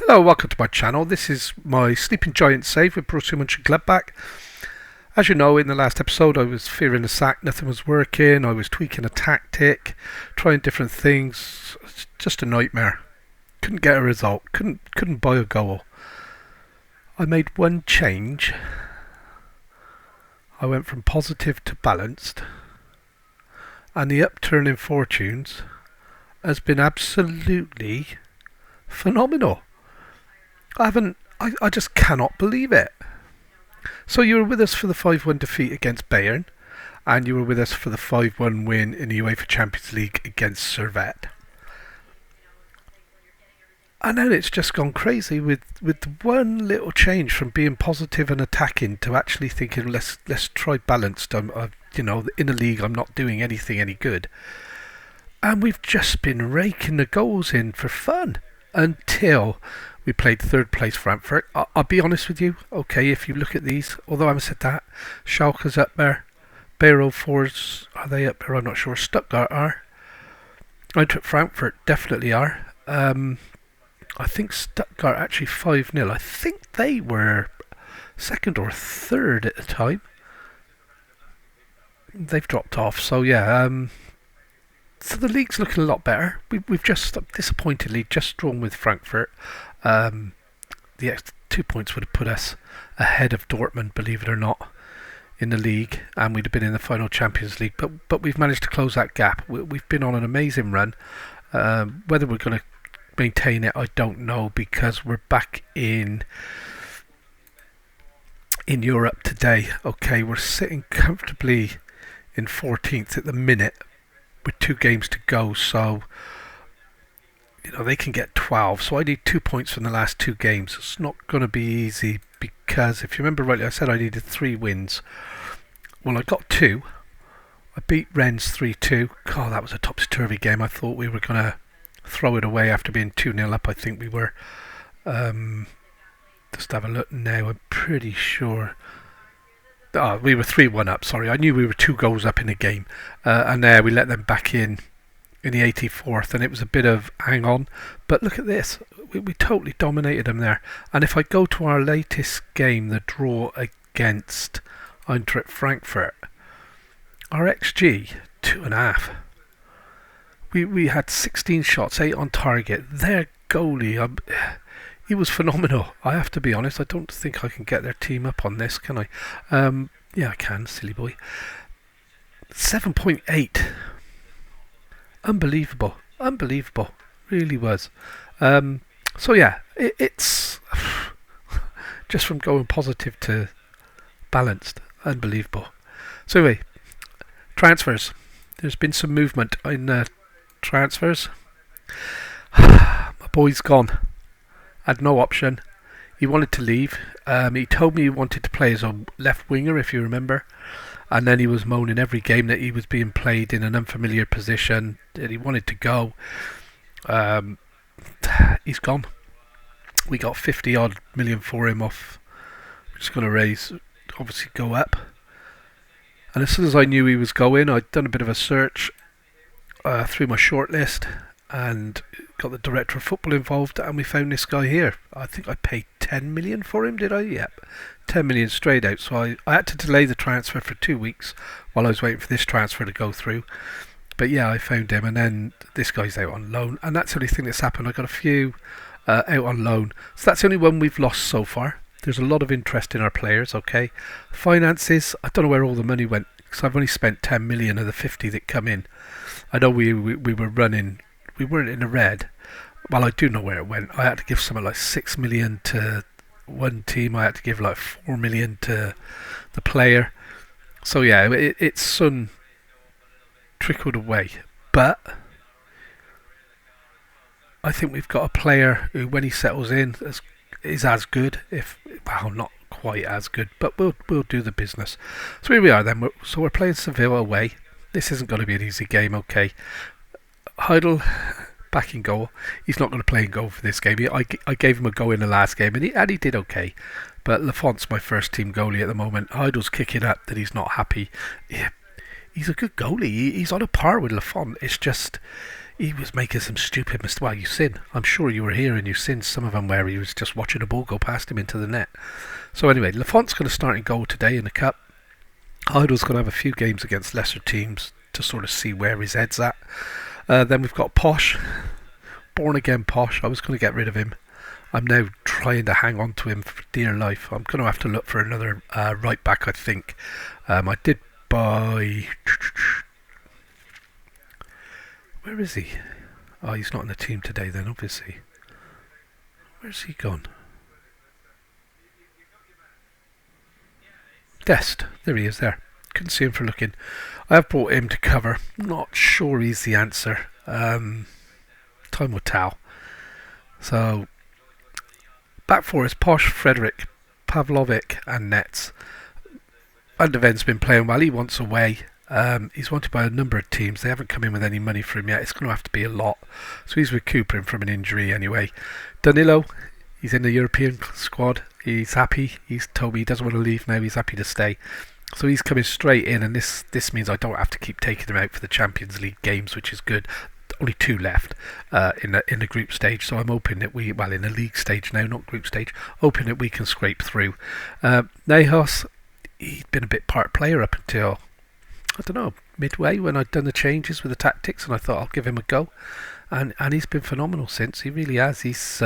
Hello, welcome to my channel. This is my Sleeping Giant save with Borussia Mönchengladbach. As you know, in the last episode I was fearing the sack, nothing was working, I was tweaking a tactic, trying different things. It's just a nightmare. Couldn't get a result, couldn't buy a goal. I made one change. I went from positive to balanced, and the upturn in fortunes has been absolutely phenomenal. I just cannot believe it. So you were with us for the 5-1 defeat against Bayern, and you were with us for the 5-1 win in the UEFA Champions League against Servette. And then it's just gone crazy with one little change from being positive and attacking to actually thinking let's try balanced. In a league I'm not doing anything any good, and we've just been raking the goals in for fun until we played third place Frankfurt. I'll be honest with you, okay, if you look at these, although I haven't said that, Schalke's up there, Bayer 04's, are they up there? I'm not sure. Stuttgart are. Eintracht Frankfurt definitely are. I think Stuttgart actually 5-0. I think they were second or third at the time. They've dropped off, so yeah. So the league's looking a lot better. We've just disappointingly just drawn with Frankfurt. The extra 2 points would have put us ahead of Dortmund, believe it or not, in the league, and we'd have been in the final Champions League. But we've managed to close that gap. We've been on an amazing run. Whether we're going to maintain it, I don't know, because we're back in Europe today. Okay, we're sitting comfortably in 14th at the minute with 2 games to go, so they can get 12, so I need 2 points from the last 2 games. It's not going to be easy, because if you remember rightly, I said I needed 3 wins. Well, I got 2. I beat Rennes 3-2. God, that was a topsy-turvy game. I thought we were going to throw it away after being 2-0 up. I think we were. Just have a look now. I'm pretty sure. We were 3-1 up, sorry. I knew we were 2 goals up in the game. And there we let them back in the 84th, and it was a bit of hang on. But look at this. We totally dominated them there. And if I go to our latest game, the draw against Eintracht Frankfurt, our XG, 2.5. We had 16 shots, 8 on target. Their goalie, he was phenomenal. I have to be honest. I don't think I can get their team up on this, can I? Yeah, I can, silly boy. 7.8. Unbelievable. Really was. So yeah, it's just from going positive to balanced. Unbelievable. So anyway, transfers. There's been some movement in transfers. My boy's gone. Had no option. He wanted to leave. He told me he wanted to play as a left winger, if you remember. And then he was moaning every game that he was being played in an unfamiliar position, that he wanted to go. He's gone. We got 50 odd million for him off. We're just going to raise, obviously go up. And as soon as I knew he was going, I'd done a bit of a search through my shortlist and got the director of football involved, and we found this guy here. I think I paid 10 million for him, did I? Yep, 10 million straight out. So I had to delay the transfer for 2 weeks while I was waiting for this transfer to go through. But yeah, I found him, and then this guy's out on loan, and that's the only thing that's happened. I got a few out on loan, so that's the only one we've lost so far. There's a lot of interest in our players. Okay, finances, I don't know where all the money went, because I've only spent 10 million of the 50 that come in. I know we were running. We weren't in the red. Well, I do know where it went. I had to give something like 6 million to one team. I had to give like 4 million to the player. So yeah, it's some trickled away. But I think we've got a player who, when he settles in, is as good. Well, not quite as good, but we'll do the business. So here we are then. So we're playing Seville away. This isn't going to be an easy game, okay. Heidel back in goal. He's not going to play in goal for this game. I gave him a go in the last game, and he did okay. But Lafont's my first team goalie at the moment. Heidel's kicking up that he's not happy. he's a good goalie. He's on a par with Lafont. It's just he was making some stupid mistakes. Well, you've seen. I'm sure you were here and you've seen some of them where he was just watching the ball go past him into the net. So anyway, Lafont's going to start in goal today in the cup. Idle's going to have a few games against lesser teams to sort of see where his head's at. Then we've got Posh, born again Posh. I was going to get rid of him. I'm now trying to hang on to him for dear life. I'm going to have to look for another right back, I think. I did buy... Where is he? Oh, he's not in the team today then, obviously. Where's he gone? Dest. There he is there. Couldn't see him for looking. I have brought him to cover. Not sure he's the answer. Time will tell. So, back four is Posh, Frederick, Pavlovic and Nets. Van der Ven's been playing well. He wants away. He's wanted by a number of teams. They haven't come in with any money for him yet. It's going to have to be a lot. So he's recuperating from an injury anyway. Danilo, he's in the European squad. He's happy. He's told me he doesn't want to leave now. He's happy to stay. So he's coming straight in, and this means I don't have to keep taking him out for the Champions League games, which is good. Only 2 left in the group stage, so I'm hoping that in the league stage now, not group stage, hoping that we can scrape through. Nahos, he'd been a bit part player up until, I don't know, midway when I'd done the changes with the tactics, and I thought I'll give him a go, and he's been phenomenal since. He really has. He's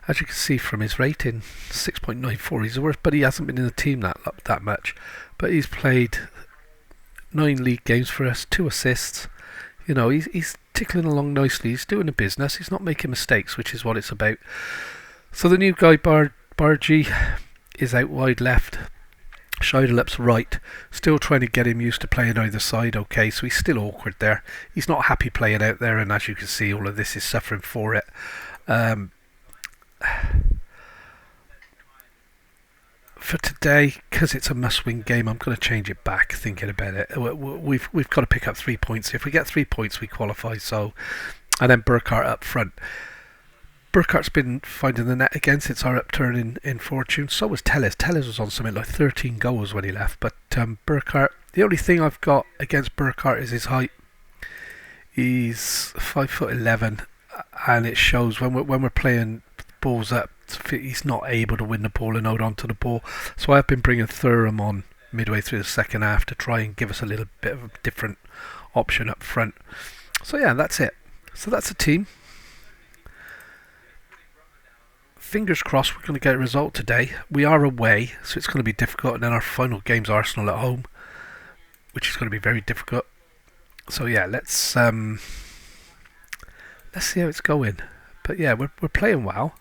as you can see from his rating, 6.94. He's the worst, but he hasn't been in the team that much. But he's played 9 league games for us, 2 assists. You know, he's tickling along nicely. He's doing the business. He's not making mistakes, which is what it's about. So the new guy, Bargy, is out wide left. Scheidelup's right. Still trying to get him used to playing either side. Okay, so he's still awkward there. He's not happy playing out there, and as you can see, all of this is suffering for it. For today, because it's a must-win game, I'm going to change it back. Thinking about it, we've got to pick up 3 points. If we get 3 points, we qualify. So, and then Burkhart up front. Burkhart's been finding the net again since our upturn in fortune. So was Tellez. Tellez was on something like 13 goals when he left. But Burkhart, the only thing I've got against Burkhart is his height. He's 5'11", and it shows when we're playing balls up. He's not able to win the ball and hold on to the ball. So I've been bringing Thuram on midway through the second half to try and give us a little bit of a different option up front. So yeah, that's it. So that's a team. Fingers crossed we're going to get a result today. We are away, so it's going to be difficult. And then our final game's Arsenal at home, which is going to be very difficult. So yeah, let's see how it's going. But yeah, we're playing well.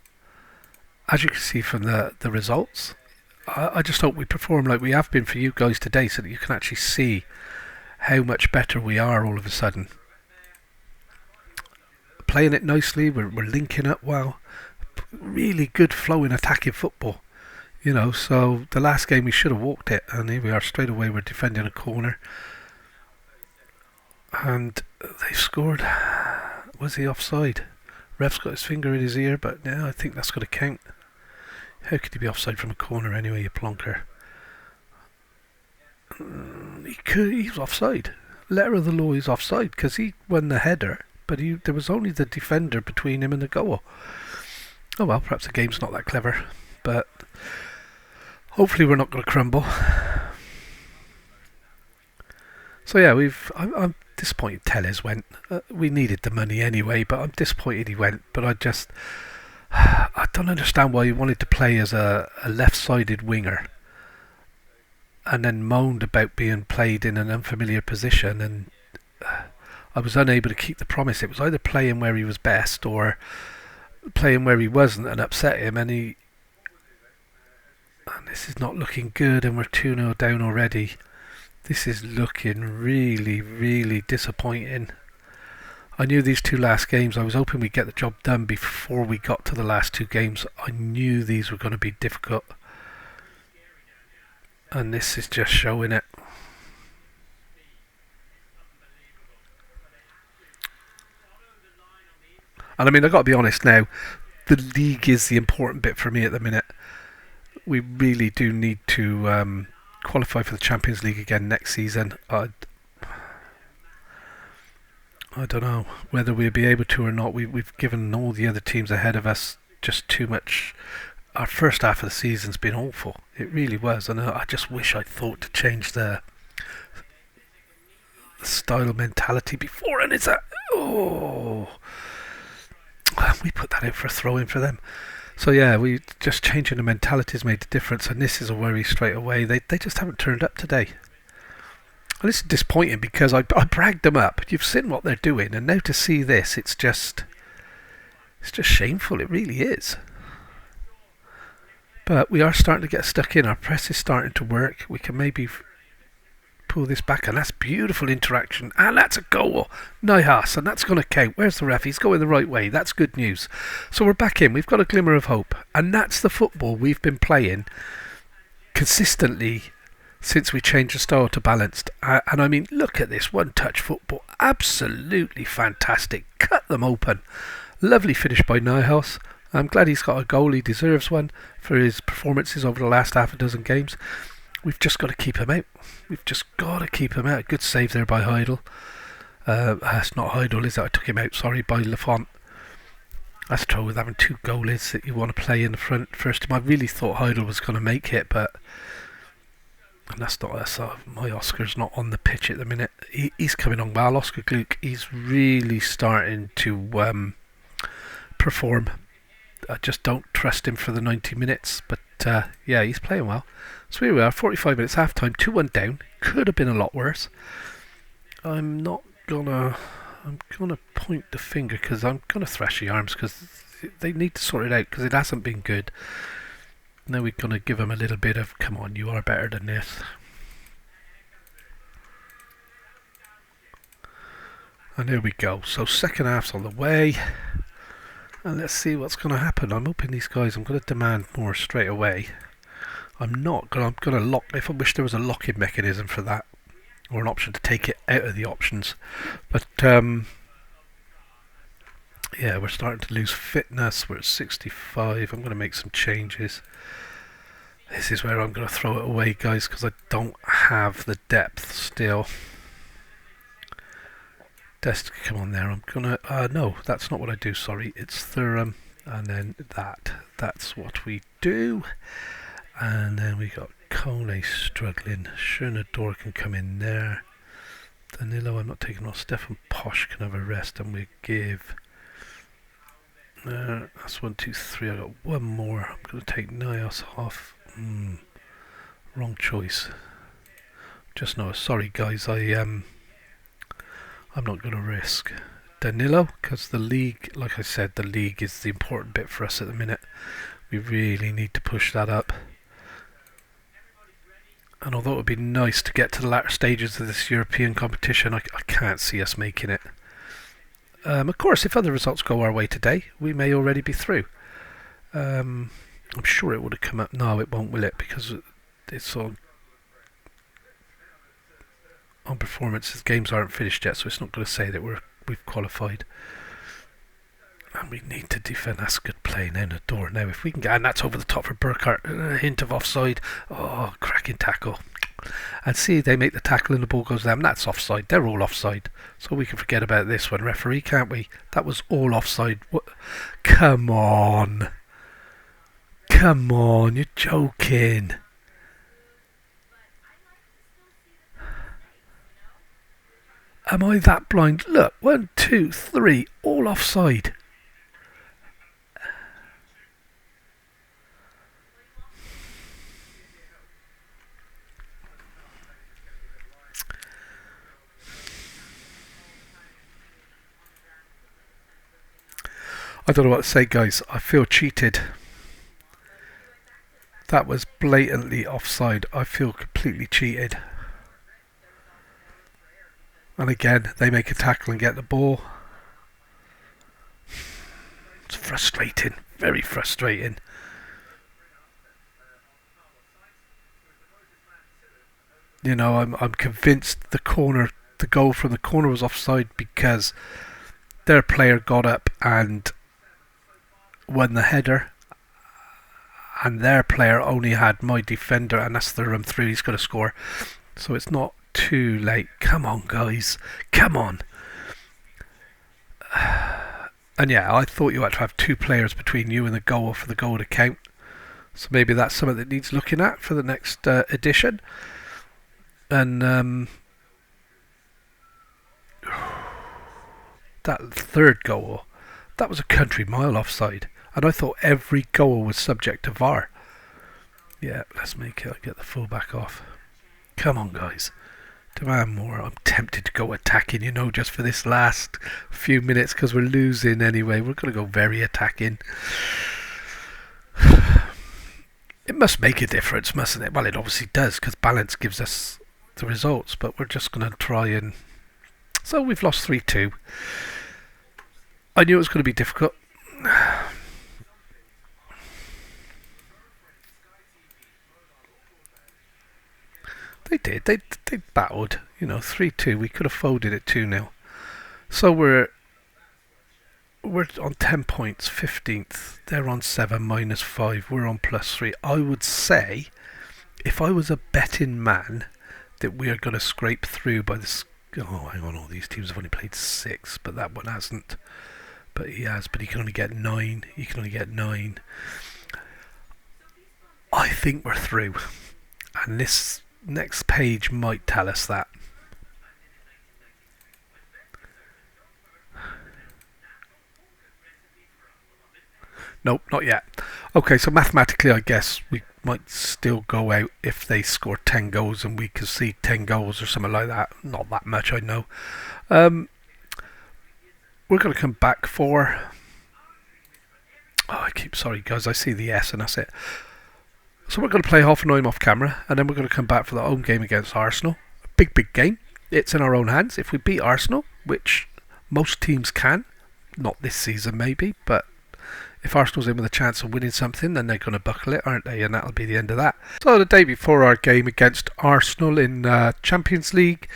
As you can see from the results, I just hope we perform like we have been for you guys today, so that you can actually see how much better we are all of a sudden. Playing it nicely, we're linking up well. Really good flowing attacking football. You know, so the last game we should have walked it, and here we are straight away, we're defending a corner. And they've scored. Was he offside? Ref's got his finger in his ear, but no, I think that's going to count. How could he be offside from a corner anyway, you plonker? He was offside. Letter of the law, he's offside because he won the header, but there was only the defender between him and the goal. Oh well, perhaps the game's not that clever, but hopefully we're not going to crumble. So yeah, I'm disappointed Tellez went. We needed the money anyway, but I'm disappointed he went. But I don't understand why he wanted to play as a left-sided winger and then moaned about being played in an unfamiliar position, and I was unable to keep the promise. It was either playing where he was best or playing where he wasn't and upset him, and this is not looking good, and we're 2-0 down already. This is looking really, really disappointing. I knew these 2 last games, I was hoping we'd get the job done before we got to the last 2 games. I knew these were going to be difficult. And this is just showing it. And I mean, I've got to be honest now, the league is the important bit for me at the minute. We really do need to qualify for the Champions League again next season. I don't know whether we'll be able to or not. We've given all the other teams ahead of us just too much. Our first half of the season's been awful. It really was, and I just wish I'd thought to change the style of mentality before. And it's we put that out for a throw in for them. So yeah, we just changing the mentality has made a difference, and this is a worry straight away. They just haven't turned up today. And it's disappointing because I bragged them up. You've seen what they're doing, and now to see this, it's just shameful. It really is. But we are starting to get stuck in. Our press is starting to work. We can maybe pull this back, and that's beautiful interaction. And that's a goal. Nihas, and that's going to count. Where's the ref? He's going the right way. That's good news. So we're back in. We've got a glimmer of hope. And that's the football we've been playing consistently since we changed the style to balanced. And I mean, look at this one-touch football. Absolutely fantastic. Cut them open. Lovely finish by Nihas. I'm glad he's got a goal. He deserves one for his performances over the last half a dozen games. We've just got to keep him out. We've just got to keep him out. Good save there by Heidel. It's not Heidel, is it? I took him out, sorry, by Lafont. That's the trouble with having two goalies that you want to play in the front first time. I really thought Heidel was going to make it, but... And that's not us. My Oscar's not on the pitch at the minute. He's coming on well. Oscar Gluck, he's really starting to perform. I just don't trust him for the 90 minutes. But yeah, he's playing well. So here we are, 45 minutes, half time, 2-1 down. Could have been a lot worse. I'm gonna point the finger because I'm gonna thrash the arms because they need to sort it out because it hasn't been good. Now we're going to give them a little bit of, come on, you are better than this. And there we go. So second half's on the way. And let's see what's going to happen. I'm hoping these guys, I'm going to demand more straight away. I'm going to lock, if I wish there was a locking mechanism for that. Or an option to take it out of the options. But, yeah, we're starting to lose fitness. We're at 65. I'm going to make some changes. This is where I'm going to throw it away, guys, because I don't have the depth still. Desk, come on there. I'm going to... no, that's not what I do, sorry. It's Thuram, and then that. That's what we do. And then we got Cole struggling. Schönador can come in there. Danilo, I'm not taking off. Stefan Posch can have a rest, and we give... that's 1, 2, 3. I got one more. I'm going to take Nios off. Wrong choice. Just no. Sorry, guys. I'm not going to risk Danilo because the league, like I said, the league is the important bit for us at the minute. We really need to push that up. And although it would be nice to get to the latter stages of this European competition, I can't see us making it. Of course, if other results go our way today, we may already be through. I'm sure it would have come up. No, it won't, will it? Because it's on performances. Games aren't finished yet, so it's not going to say that we've qualified. And we need to defend. That's good play now. The door now. If we can get, and that's over the top for Burkhardt. A hint of offside. Oh, cracking tackle. And see, they make the tackle and the ball goes down. That's offside. They're all offside. So we can forget about this one, referee, can't we? That was all offside. What? Come on. Come on, you're joking. Am I that blind? Look, 1, 2, 3, all offside. I don't know what to say, guys. I feel cheated. That was blatantly offside. I feel completely cheated. And again, they make a tackle and get the ball. It's frustrating. Very frustrating. You know, I'm convinced the goal from the corner was offside because their player got up and won the header. And their player only had my defender, and that's the run through. He's got to score. So it's not too late. Come on, guys. Come on. And yeah, I thought you had to have two players between you and the goal for the goal to count. So maybe that's something that needs looking at for the next edition. And that third goal, that was a country mile offside. And I thought every goal was subject to VAR. Yeah, let's make it. I'll get the fullback off. Come on, guys. Demand more. I'm tempted to go attacking, just for this last few minutes because we're losing anyway. We're going to go very attacking. It must make a difference, mustn't it? Well, it obviously does because balance gives us the results, but we're just going to try and... So we've lost 3-2. I knew it was going to be difficult. They did. They battled. 3-2. We could have folded it 2-0. So we're on 10 points, 15th. They're on 7, -5. We're on +3. I would say, if I was a betting man, that we are going to scrape through by this. Oh, hang on. All these teams have only played 6, but that one hasn't. But he has. But he can only get 9. He can only get 9. I think we're through. And this next page might tell us that. Nope, not yet. Okay, so mathematically I guess we might still go out if they score 10 goals and we can see 10 goals or something like that. Not that much, I know. We're going to come back for... sorry guys, I see the S and that's it. So we're going to play Hoffenheim off camera, and then we're going to come back for the home game against Arsenal. A big game. It's in our own hands. If we beat Arsenal, which most teams can, not this season maybe, but if Arsenal's in with a chance of winning something, then they're going to buckle it, aren't they? And that'll be the end of that. So the day before our game against Arsenal in Champions League,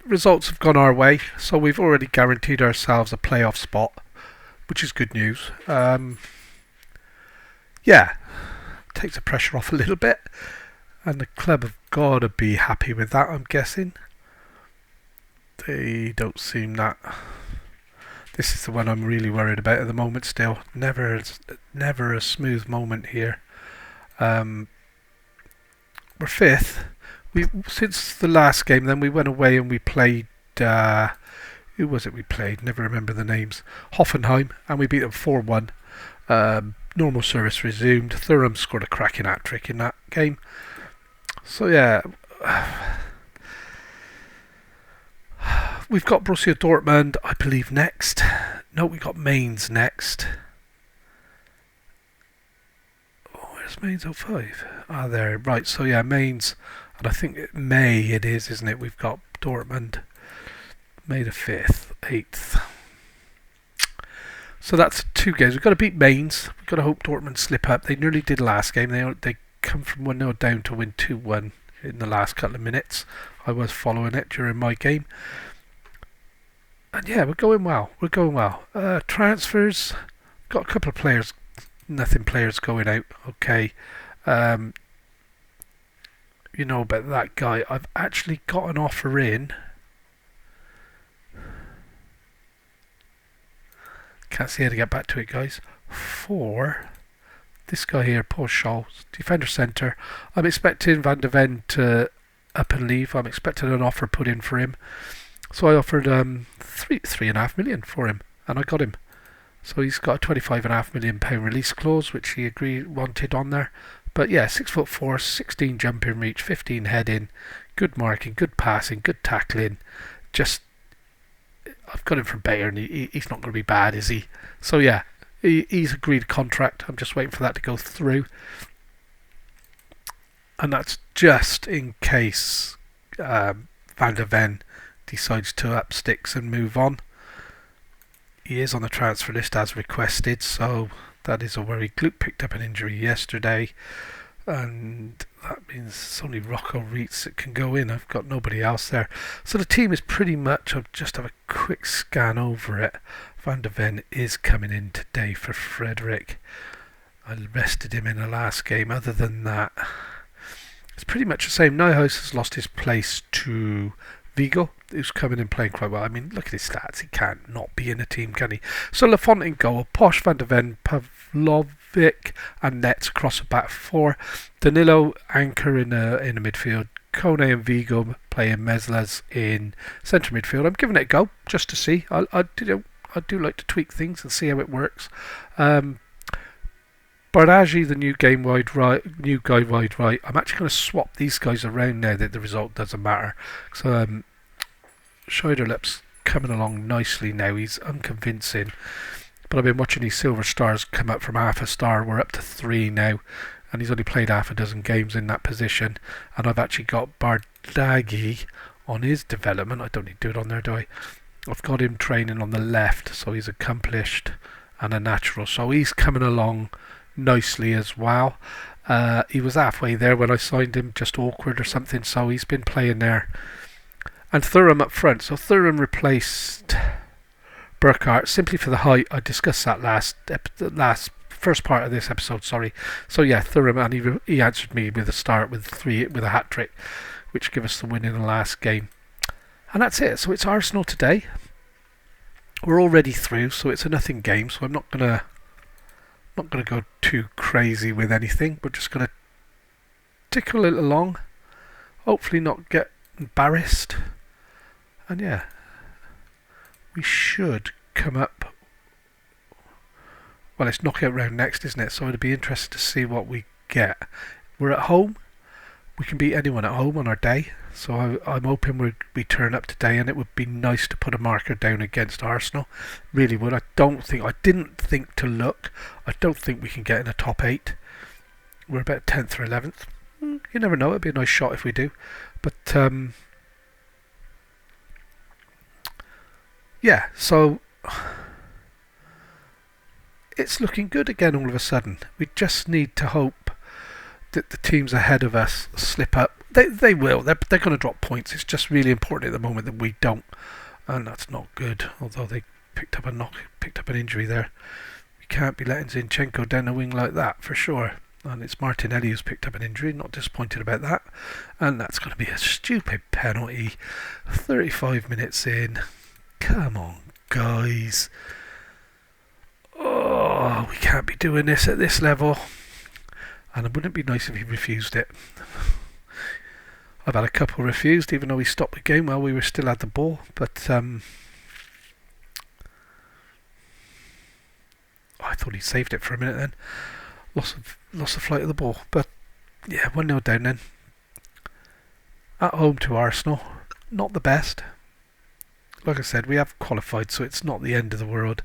results have gone our way. So we've already guaranteed ourselves a playoff spot, which is good news. Takes the pressure off a little bit, and the club have got to be happy with that, I'm guessing. They don't seem that. This is the one I'm really worried about at the moment still. Never a smooth moment here. We're 5th. Since the last game then we went away and we played who was it we played? Never remember the names. Hoffenheim, and we beat them 4-1. Normal service resumed. Thuram scored a cracking hat-trick in that game. So yeah, we've got Borussia Dortmund, I believe, next. No, we got Mainz next. Oh, where's Mainz 05? Ah, there. Right, so yeah, Mainz, and I think May it is, isn't it? We've got Dortmund, May the 5th, 8th. So that's 2 games. We've got to beat Mainz. We've got to hope Dortmund slip up. They nearly did last game. They come from 1-0 down to win 2-1 in the last couple of minutes. I was following it during my game. And yeah, we're going well. Transfers. Got a couple of players. Nothing players going out. Okay. About that guy. I've actually got an offer in. Can't see how to get back to it, guys. For this guy here, Paul Scholes, defender centre. I'm expecting Van de Ven to up and leave. I'm expecting an offer put in for him. So I offered £3.5 million for him, and I got him. So he's got a £25.5 million release clause, which he wanted on there. But yeah, 6'4", 16 jumping reach, 15 heading, good marking, good passing, good tackling. I've got him from Bayern. He's not going to be bad, is he? So yeah, he's agreed a contract. I'm just waiting for that to go through. And that's just in case Van de Ven decides to up sticks and move on. He is on the transfer list as requested, so that is a worry. Gluck picked up an injury yesterday, and that means it's only Rocco Reitz that can go in. I've got nobody else there. So the team is pretty much, I'll just have a quick scan over it. Van de Ven is coming in today for Frederick. I rested him in the last game. Other than that, it's pretty much the same. Neuhaus has lost his place to Vigo, who's coming in playing quite well. I mean, look at his stats. He can't not be in a team, can he? So Lafont in goal, Posh, Van de Ven, Pavlovic, and Nets across the back four. Danilo anchor in the midfield. Kone and Vigo playing Meslas in centre midfield. I'm giving it a go just to see. I do like to tweak things and see how it works. Bardaji, the new guy wide right. I'm actually going to swap these guys around now that the result doesn't matter. So Scheiderlip's coming along nicely now. He's unconvincing, but I've been watching these silver stars come up from half a star. We're up to 3 now, and he's only played half a dozen games in that position. And I've actually got Bardagi on his development. I don't need to do it on there, do I? I've got him training on the left, so he's accomplished and a natural. So he's coming along nicely as well. He was halfway there when I signed him, just awkward or something, so he's been playing there. And Thuram up front. So Thuram replaced Burkhardt simply for the height. I discussed that first part of this episode, sorry. So yeah, Thuram, and he answered me with a start with a hat trick, which gave us the win in the last game. And that's it. So it's Arsenal today. We're already through, so it's a nothing game. So I'm not gonna go too crazy with anything. We're just gonna tickle it along. Hopefully not get embarrassed. And yeah, we should come up. Well, it's knockout round next, isn't it? So it'd be interesting to see what we get. We're at home. We can beat anyone at home on our day. So I'm hoping we turn up today, and it would be nice to put a marker down against Arsenal. Really would. I didn't think to look. I don't think we can get in the top 8. We're about 10th or 11th. You never know. It'd be a nice shot if we do. But yeah, so it's looking good again all of a sudden. We just need to hope that the teams ahead of us slip up. They will. They're going to drop points. It's just really important at the moment that we don't, and that's not good. Although they picked up an injury there. We can't be letting Zinchenko down the wing like that for sure. And it's Martinelli who's picked up an injury. Not disappointed about that. And that's going to be a stupid penalty. 35 minutes in. Come on, guys. Oh, we can't be doing this at this level. And it wouldn't be nice if he refused it. I've had a couple refused, even though he stopped the game while we were still at the ball. But I thought he saved it for a minute then. Lost the flight of the ball. But yeah, 1-0 down then. At home to Arsenal. Not the best. Like I said, we have qualified, so it's not the end of the world.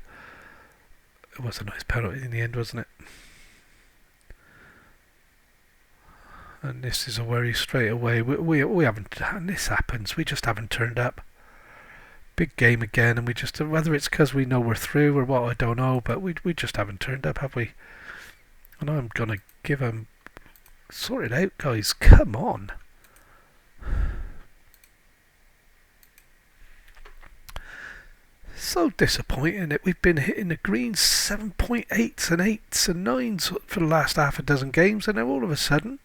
It was a nice penalty in the end, wasn't it? And this is a worry straight away. We haven't, and this happens. We just haven't turned up. Big game again, and we just, whether it's because we know we're through or what, I don't know, but we just haven't turned up, have we? And I'm gonna give them, sort it out, guys. Come on. So disappointing that we've been hitting the green 7.8s and 8s and 9s for the last half a dozen games, and now all of a sudden.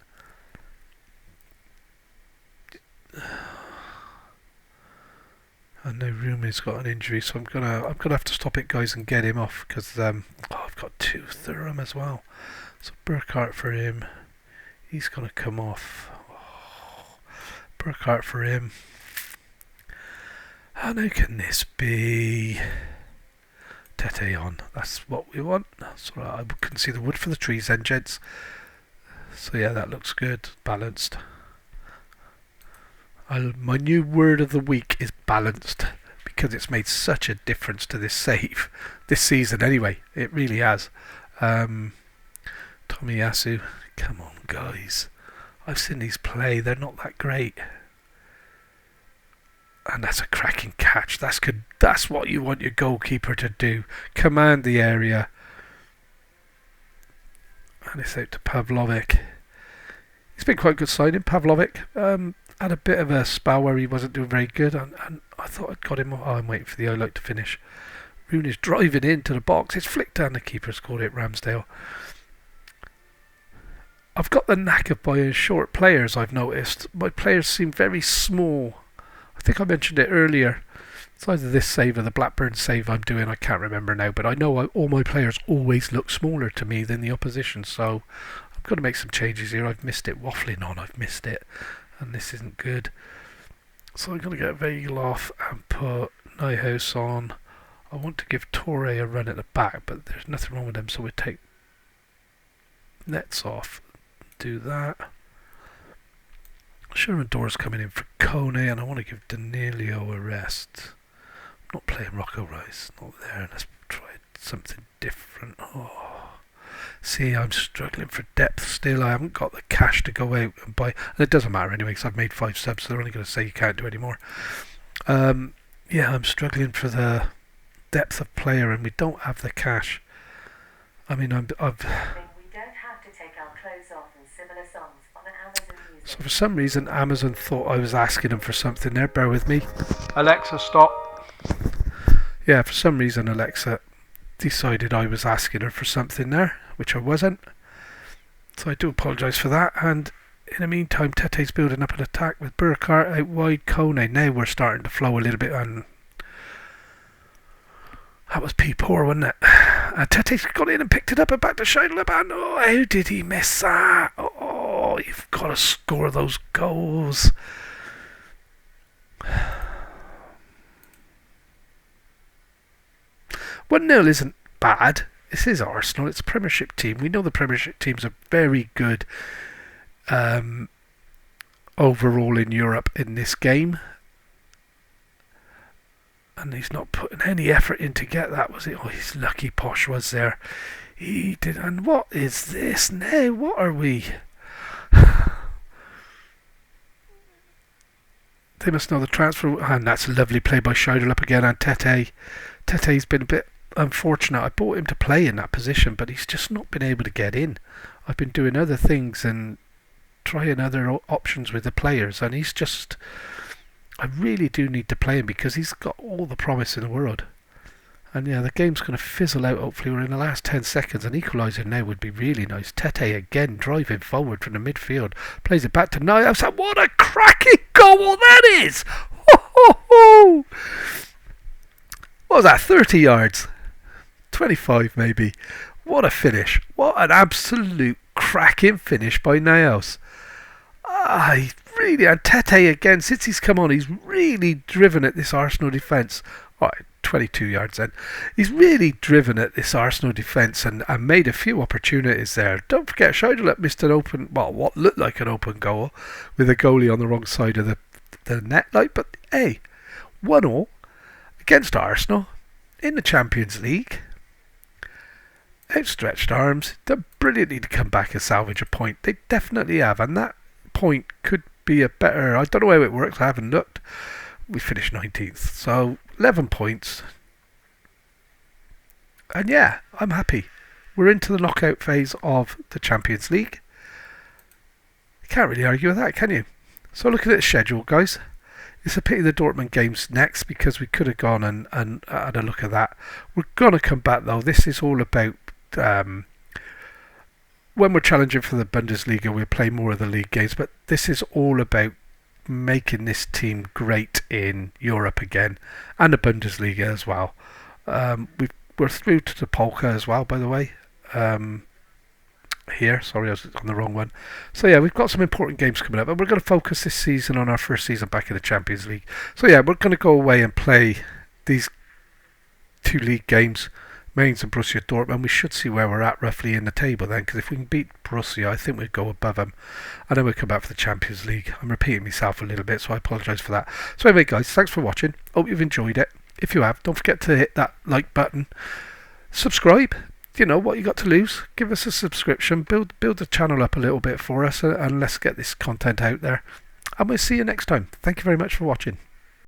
And now Rumi's got an injury, so I'm gonna have to stop it, guys, and get him off because I've got 2 Thuram as well. So Burkhardt for him. He's gonna come off. Burkhardt for him. And how can this be? Tete on. That's what we want. That's all right. I couldn't see the wood for the trees then, gents. So yeah, that looks good. Balanced. My new word of the week is balanced, because it's made such a difference to this save this season anyway. It really has. Tomiyasu, come on guys. I've seen these play, they're not that great. And that's a cracking catch. That's good. That's what you want your goalkeeper to do. Command the area. And it's out to Pavlovic. He's been quite a good signing, Pavlovic. Had a bit of a spell where he wasn't doing very good, and I thought I'd got him. Oh, I'm waiting for the highlight to finish. Rooney's driving into the box. It's flicked down. The keeper scored it, Ramsdale. I've got the knack of buying short players, I've noticed. My players seem very small. I think I mentioned it earlier. It's either this save or the Blackburn save I'm doing. I can't remember now, but I know all my players always look smaller to me than the opposition, so I'm going to make some changes here. I've missed it. Waffling on, I've missed it, and this isn't good. So I'm going to get Vagel off and put Nyhouse on. I want to give Torre a run at the back, but there's nothing wrong with him, so we take Nets off. Do that. Sherman Door's coming in for Kone, and I want to give Danilio a rest. I'm not playing Rocco Rice, not there. Let's try something different. Oh. See, I'm struggling for depth still. I haven't got the cash to go out and buy. And it doesn't matter anyway, because I've made 5 subs, so they're only going to say you can't do any more. Yeah, I'm struggling for the depth of player, and we don't have the cash. I mean, I've... We don't have to take our clothes off and similar songs on Amazon Music. So for some reason, Amazon thought I was asking them for something there. Bear with me. Alexa, stop. Yeah, for some reason, Alexa decided I was asking her for something there, which I wasn't. So I do apologise for that. And in the meantime, Tete's building up an attack with Burkhardt out wide. Kone. Now we're starting to flow a little bit, and that was P4, wasn't it? Tete's got in and picked it up and back to Scheidler. And oh, how did he miss that? Oh, you've got to score those goals. 1-0 isn't bad. This is Arsenal. It's a Premiership team. We know the Premiership teams are very good overall in Europe in this game. And he's not putting any effort in to get that, was it? Oh, he's lucky Posh was there. He did. And what is this now? What are we? They must know the transfer. And that's a lovely play by Scheidel up again. And Tete. Tete's been a bit unfortunate. I bought him to play in that position, but he's just not been able to get in. I've been doing other things and trying other options with the players, and he's just... I really do need to play him because he's got all the promise in the world. And yeah, the game's going to fizzle out. Hopefully we're in the last 10 seconds. An equaliser now would be really nice. Tete again driving forward from the midfield. Plays it back to Niles. What a cracking goal that is! Ho, ho, ho. What was that, 30 yards? 25 maybe. What a finish. What an absolute cracking finish by Niles. He's really, and Tete again, since he's come on, he's really driven at this Arsenal defence. Alright, 22 yards then. He's really driven at this Arsenal defence and made a few opportunities there. Don't forget, Scheidel missed an open, well, what looked like an open goal with a goalie on the wrong side of the net. But hey, 1-1 against Arsenal in the Champions League. Outstretched arms. Done brilliantly to come back and salvage a point. They definitely have, and that point could be a better... I don't know how it works, I haven't looked. We finished 19th, so 11 points. And yeah, I'm happy. We're into the knockout phase of the Champions League. You can't really argue with that, can you? So looking at the schedule, guys. It's a pity the Dortmund game's next because we could have gone and had a look at that. We're going to come back though. This is all about... when we're challenging for the Bundesliga, we'll play more of the league games, but this is all about making this team great in Europe again, and the Bundesliga as well. We're through to the Polka as well, by the way. Here, sorry, I was on the wrong one. So yeah, we've got some important games coming up, and we're going to focus this season on our first season back in the Champions League. So yeah, we're going to go away and play these 2 league games, Mainz and Borussia Dortmund. We should see where we're at roughly in the table then, because if we can beat Borussia, I think we'd go above them, and then we'll come back for the Champions League. I'm repeating myself a little bit, so I apologise for that. So anyway guys, thanks for watching. Hope you've enjoyed it. If you have, don't forget to hit that like button. Subscribe. You know what you got to lose. Give us a subscription. Build the channel up a little bit for us, and let's get this content out there. And we'll see you next time. Thank you very much for watching.